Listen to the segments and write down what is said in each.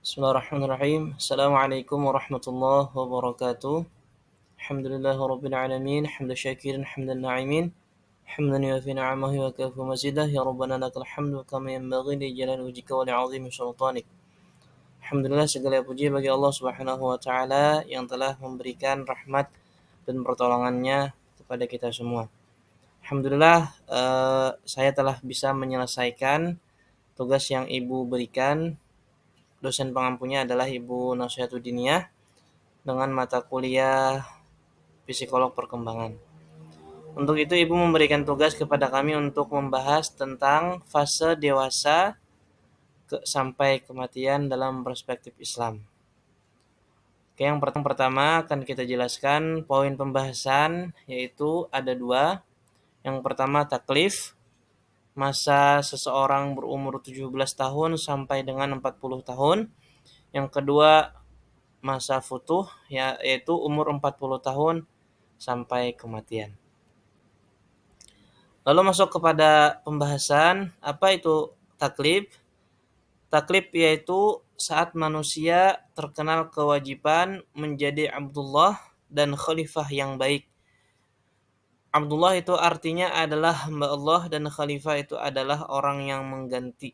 Bismillahirrahmanirrahim. Assalamualaikum warahmatullahi wabarakatuh. Alhamdulillahirabbil alamin, hamdan syakirin, hamdan na'imin, hamdan yuwafi ni'amahu wa kafi mazidah. Ya Rabbana lakal hamdu kama yanbaghi li jalali wajhika wa li'azimi sultanik. Alhamdulillah, segala puji bagi Allah Subhanahu wa taala yang telah memberikan rahmat dan pertolongannya kepada kita semua. Alhamdulillah, saya telah bisa menyelesaikan tugas yang Ibu berikan. Dosen pengampunya adalah Ibu Nasihatudiniyah dengan mata kuliah psikolog perkembangan. Untuk itu Ibu memberikan tugas kepada kami untuk membahas tentang fase dewasa sampai kematian dalam perspektif Islam. Oke, yang pertama akan kita jelaskan poin pembahasan, yaitu ada dua. Yang pertama taklif, masa seseorang berumur 17 tahun sampai dengan 40 tahun. Yang kedua masa futuh, yaitu umur 40 tahun sampai kematian. Lalu masuk kepada pembahasan, apa itu taklif? Taklif yaitu saat manusia terkenal kewajiban menjadi Abdullah dan khalifah yang baik. Abdullah itu artinya adalah hamba Allah dan khalifah itu adalah orang yang mengganti.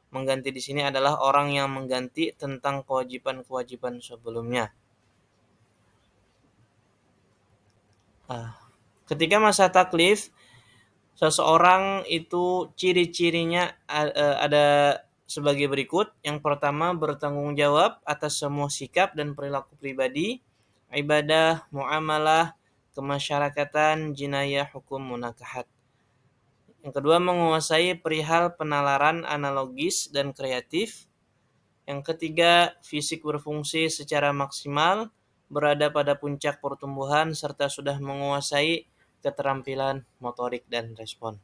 Mengganti di sini adalah orang yang mengganti tentang kewajiban-kewajiban sebelumnya. Ketika masa taklif, seseorang itu ciri-cirinya ada sebagai berikut. Yang pertama, bertanggung jawab atas semua sikap dan perilaku pribadi, ibadah, muamalah, kemasyarakatan, jinayah, hukum, munakahat. Yang kedua, menguasai perihal penalaran analogis dan kreatif. Yang ketiga, fisik berfungsi secara maksimal, berada pada puncak pertumbuhan, serta sudah menguasai keterampilan motorik dan respon.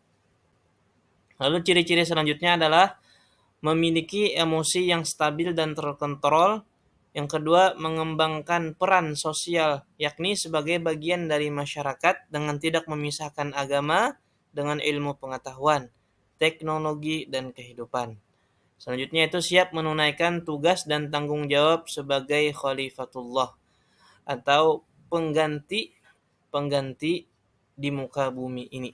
Lalu ciri-ciri selanjutnya adalah memiliki emosi yang stabil dan terkontrol. Yang kedua, mengembangkan peran sosial, yakni sebagai bagian dari masyarakat dengan tidak memisahkan agama dengan ilmu pengetahuan, teknologi, dan kehidupan. Selanjutnya itu siap menunaikan tugas dan tanggung jawab sebagai khalifatullah atau pengganti di muka bumi ini.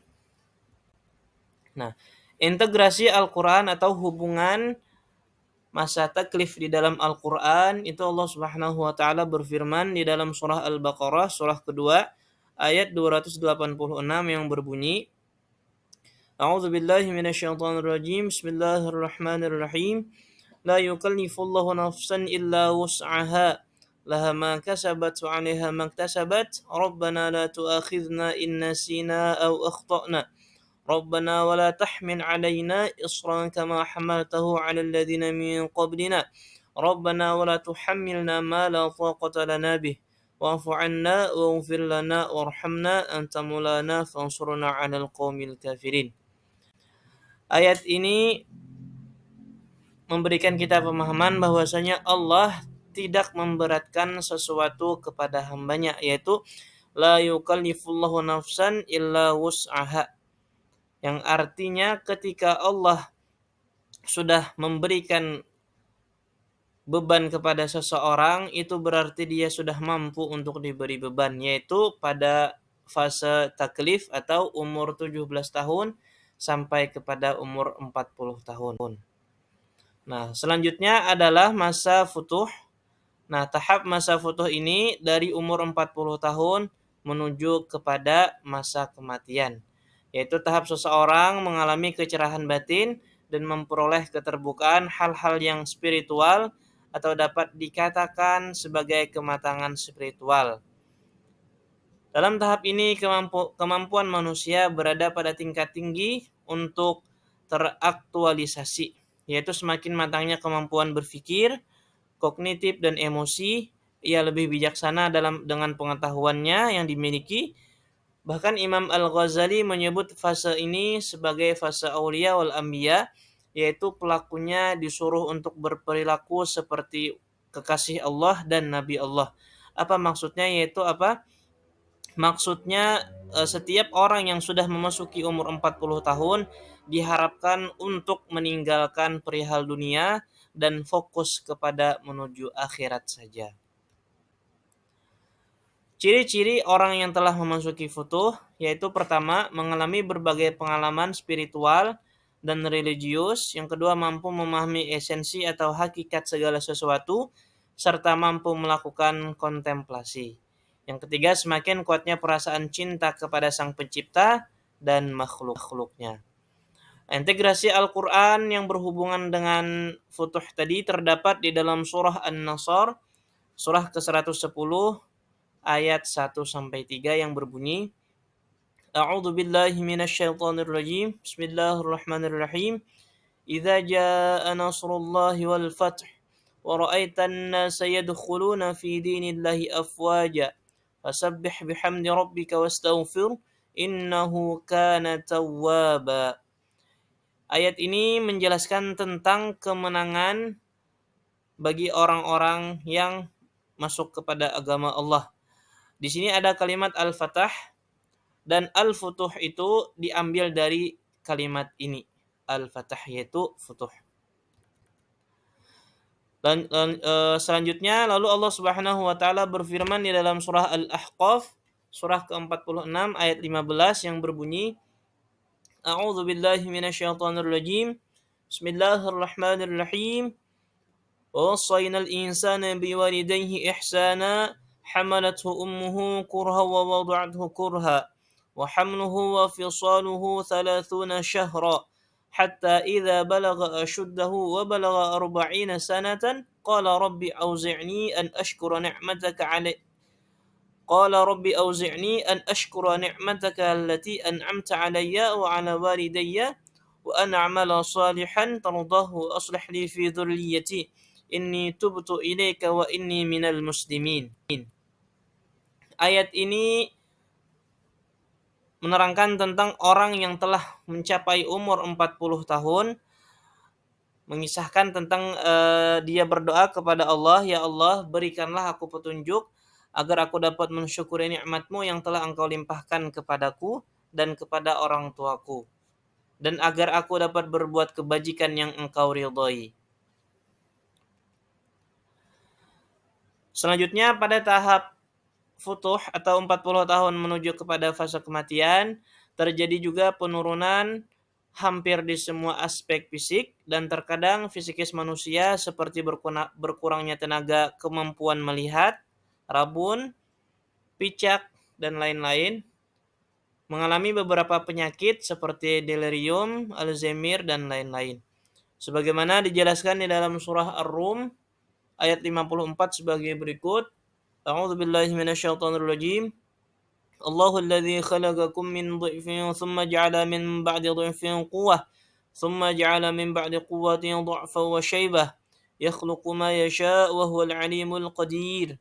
Nah, integrasi Al-Quran atau hubungan masa taklif di dalam Al-Quran itu Allah Subhanahu wa taala berfirman di dalam surah Al-Baqarah surah kedua ayat 286 yang berbunyi, A'udzu billahi minasyaitonir rajim. Bismillahirrahmanirrahim. La yukallifullahu nafsan illa wus'aha. Laha ma kasabat wa 'alaiha ma iktasabat. Rabbana la tu'akhidhna in nasina aw akhtana. ربنا ولا تحمل علينا إصرا كما حملته على الذين من قبلنا ربنا ولا تحملنا ما لا طاقة لنا به واعف عنا واغفر لنا وارحمنا أنت مولانا فانصرنا على القوم الكافرين. Ayat ini memberikan kita pemahaman bahwasanya Allah tidak memberatkan sesuatu kepada hambanya, yaitu la yukallifullahu nafsan illa wus'aha, yang artinya ketika Allah sudah memberikan beban kepada seseorang, itu berarti dia sudah mampu untuk diberi beban, yaitu pada fase taklif atau umur 17 tahun sampai kepada umur 40 tahun. Nah, selanjutnya adalah masa futuh. Nah, tahap masa futuh ini dari umur 40 tahun menuju kepada masa kematian, yaitu tahap seseorang mengalami kecerahan batin dan memperoleh keterbukaan hal-hal yang spiritual atau dapat dikatakan sebagai kematangan spiritual. Dalam tahap ini kemampuan manusia berada pada tingkat tinggi untuk teraktualisasi, yaitu semakin matangnya kemampuan berpikir, kognitif, dan emosi, ia lebih bijaksana dengan pengetahuannya yang dimiliki. Bahkan Imam Al-Ghazali menyebut fase ini sebagai fase aulia wal anbiya, yaitu pelakunya disuruh untuk berperilaku seperti kekasih Allah dan Nabi Allah. Apa maksudnya? Yaitu apa? Maksudnya setiap orang yang sudah memasuki umur 40 tahun diharapkan untuk meninggalkan perihal dunia, dan fokus kepada menuju akhirat saja. Ciri-ciri orang yang telah memasuki futuh yaitu pertama, mengalami berbagai pengalaman spiritual dan religius. Yang kedua, mampu memahami esensi atau hakikat segala sesuatu serta mampu melakukan kontemplasi. Yang ketiga, semakin kuatnya perasaan cinta kepada Sang Pencipta dan makhluk-makhluknya. Integrasi Al-Quran yang berhubungan dengan futuh tadi terdapat di dalam surah An-Nasr, surah ke-110, ayat 1 sampai 3 yang berbunyi, A'udzu billahi minasyaitonir rajim. Bismillahirrahmanirrahim. Idza jaa nasrullahi wal fath wa ra'aitan nasa yadkhuluna fi dinillahi afwaja fasabbih bihamdi rabbika wastaghfir innahu kana tawwaba. Ayat ini menjelaskan tentang kemenangan bagi orang-orang yang masuk kepada agama Allah. Di sini ada kalimat al-fatah dan al-futuh itu diambil dari kalimat ini. Al-fatah yaitu futuh. Dan selanjutnya lalu Allah Subhanahu wa taala berfirman di dalam surah Al-Ahqaf surah ke-46 ayat 15 yang berbunyi, A'udzu billahi minasyaitonir rajim. Bismillahirrahmanirrahim. ووصينا الإنسان بوالديه إحسانا حملته أمه كرها ووضعته كرها وحمله وفصاله 30 شهرا حتى إذا بلغ أشده وبلغ 40 سنة قال رب أوزعني أن أشكر نعمتك علي قال رب أوزعني أن أشكر نعمتك التي أنعمت علي وعلى والدي وأن أعمل صالحا ترضاه وأصلح لي في ذريتي Inni tubtu ilaika wa inni minal muslimin. Ayat ini menerangkan tentang orang yang telah mencapai umur 40 tahun, mengisahkan tentang dia berdoa kepada Allah, ya Allah, berikanlah aku petunjuk agar aku dapat mensyukuri nikmat-Mu yang telah Engkau limpahkan kepadaku dan kepada orang tuaku, dan agar aku dapat berbuat kebajikan yang Engkau ridhai. Selanjutnya pada tahap futuh atau 40 tahun menuju kepada fase kematian, terjadi juga penurunan hampir di semua aspek fisik dan terkadang fisikis manusia seperti berkurangnya tenaga, kemampuan melihat, rabun, picak, dan lain-lain, mengalami beberapa penyakit seperti delirium, Alzheimer, dan lain-lain. Sebagaimana dijelaskan di dalam surah Ar-Rum ayat 54 sebagai berikut. A'udzu billahi minasyaitonir rajim. Allahu alladzi khalaqakum min dhifin thumma ja'ala min ba'di dhifin quwwah thumma ja'ala min ba'di quwwatin dha'fan wa shaybah yakhluqu ma yasha' wa huwal 'alimul qadir.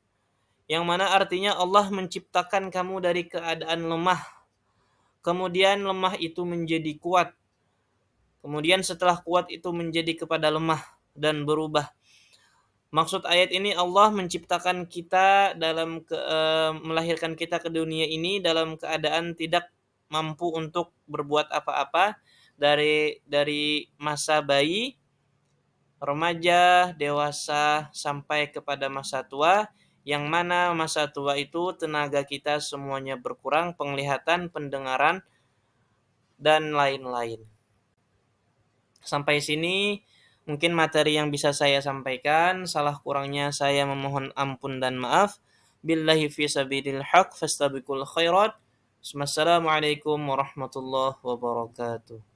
Yang mana artinya Allah menciptakan kamu dari keadaan lemah. Kemudian lemah itu menjadi kuat. Kemudian setelah kuat itu menjadi kepada lemah dan berubah. Maksud ayat ini Allah menciptakan kita melahirkan kita ke dunia ini dalam keadaan tidak mampu untuk berbuat apa-apa dari masa bayi, remaja, dewasa sampai kepada masa tua, yang mana masa tua itu tenaga kita semuanya berkurang, penglihatan, pendengaran, dan lain-lain. Sampai sini mungkin materi yang bisa saya sampaikan. Salah kurangnya saya memohon ampun dan maaf. Billahi fi sabilil haq fastabiqul khairat. Wassalamualaikum warahmatullahi wabarakatuh.